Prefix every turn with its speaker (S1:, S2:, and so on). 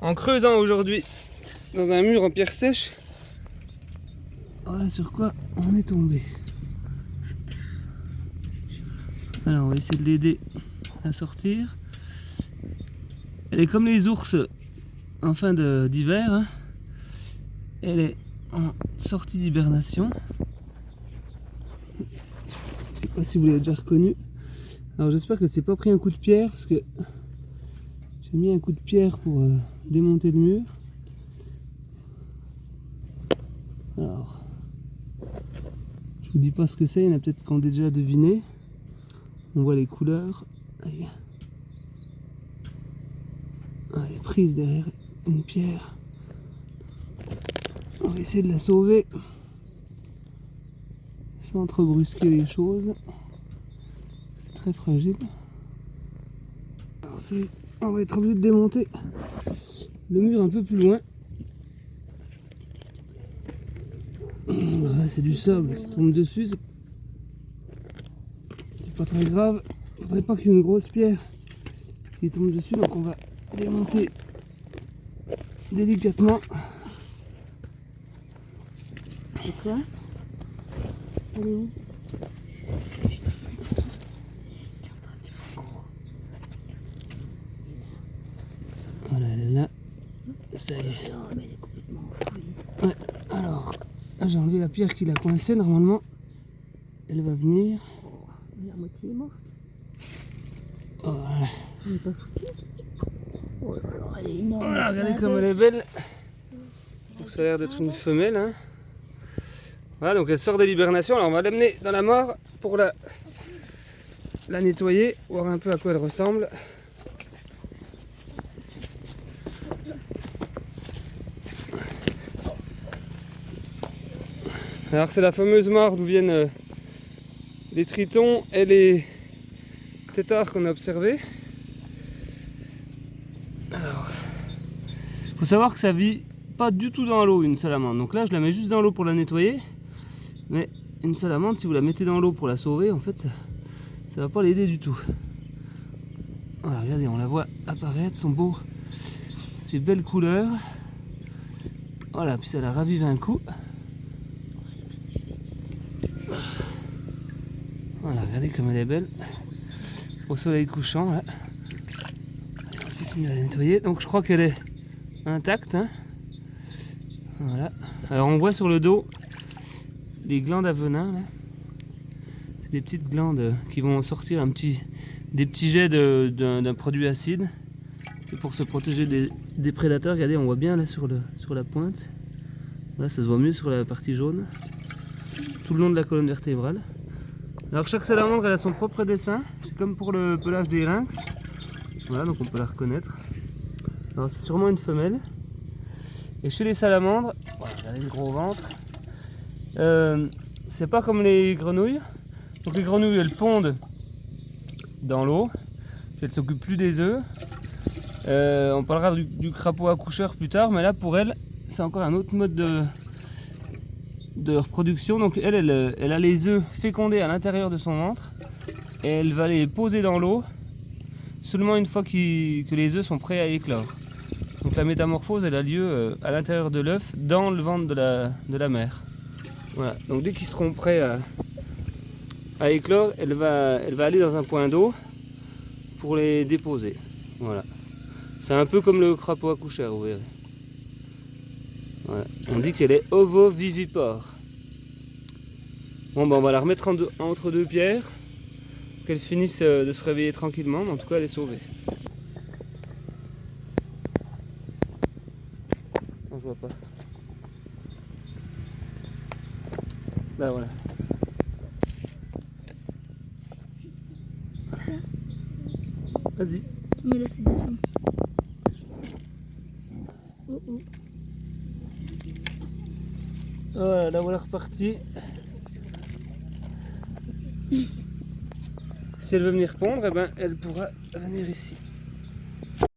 S1: en creusant aujourd'hui dans un mur en pierre sèche. Voilà sur quoi on est tombé. Alors on va essayer de l'aider à sortir. Elle est comme les ours en fin d'hiver. Hein. Elle est en sortie d'hibernation. Je sais pas si vous l'avez déjà reconnu. Alors j'espère que c'est pas pris un coup de pierre parce que j'ai mis un coup de pierre pour démonter le mur. Alors je vous dis pas ce que c'est, il y en a peut-être qui ont déjà deviné. On voit les couleurs. Allez. Elle est prise derrière une pierre. On va essayer de la sauver sans trop brusquer les choses. C'est très fragile. Alors on va être obligé de démonter le mur un peu plus loin. Là c'est du sable qui tombe dessus. C'est pas très grave. Il faudrait pas qu'il y ait une grosse pierre qui tombe dessus, donc on va démonter délicatement.
S2: Et tiens, elle est où?
S1: Voilà, elle est là. Ça y est.
S2: Oh, mais elle est complètement enfouie.
S1: Ouais, alors, là j'ai enlevé la pierre qui l'a coincée. Normalement, elle va venir.
S2: Oh, la moitié est morte.
S1: Oh, voilà.
S2: Elle n'est pas foutue. Oh là là, elle est énorme.
S1: Voilà, regardez comme elle est belle. Donc ça a l'air d'être une femelle. Hein. Voilà, donc elle sort de l'hibernation. Alors on va l'amener dans la mare pour la nettoyer, voir un peu à quoi elle ressemble. Alors c'est la fameuse mare d'où viennent les tritons et les têtards qu'on a observés. Alors, faut savoir que ça vit pas du tout dans l'eau une salamandre. Donc là je la mets juste dans l'eau pour la nettoyer. Mais une salamandre, si vous la mettez dans l'eau pour la sauver, en fait ça va pas l'aider du tout. Voilà, regardez, on la voit apparaître, son beau, ses belles couleurs. Voilà, puis ça la ravive un coup. Voilà, regardez comme elle est belle. Au soleil couchant, là. Allez, on va continuer à la nettoyer. Donc je crois qu'elle est intacte. Hein. Voilà. Alors on voit sur le dos des glandes à venin. Là. C'est des petites glandes qui vont sortir des petits jets d'un produit acide. C'est pour se protéger des prédateurs. Regardez, on voit bien là sur la pointe. Là, ça se voit mieux sur la partie jaune. Tout le long de la colonne vertébrale. Alors chaque salamandre elle a son propre dessin, c'est comme pour le pelage des lynx. Voilà, donc on peut la reconnaître. Alors c'est sûrement une femelle. Et chez les salamandres, voilà, regardez le gros ventre. C'est pas comme les grenouilles. Donc les grenouilles elles pondent dans l'eau, elles ne s'occupent plus des œufs. On parlera du crapaud accoucheur plus tard, mais là pour elles c'est encore un autre mode de reproduction. Donc elle a les œufs fécondés à l'intérieur de son ventre et elle va les poser dans l'eau seulement une fois que les œufs sont prêts à éclore. Donc la métamorphose elle a lieu à l'intérieur de l'œuf dans le ventre de la mère. Voilà, donc dès qu'ils seront prêts à éclore, elle va aller dans un point d'eau pour les déposer. Voilà, c'est un peu comme le crapaud accoucheur, vous verrez. Voilà. On dit qu'elle est ovovivipare. Bon, ben on va la remettre entre deux pierres, qu'elle finisse de se réveiller tranquillement, mais en tout cas elle est sauvée. Attends, je vois pas. Là voilà. Vas-y.
S2: Tu me laisses descendre. Oh oh.
S1: Voilà, la voilà repartie. Si elle veut venir pondre, eh ben, elle pourra venir ici.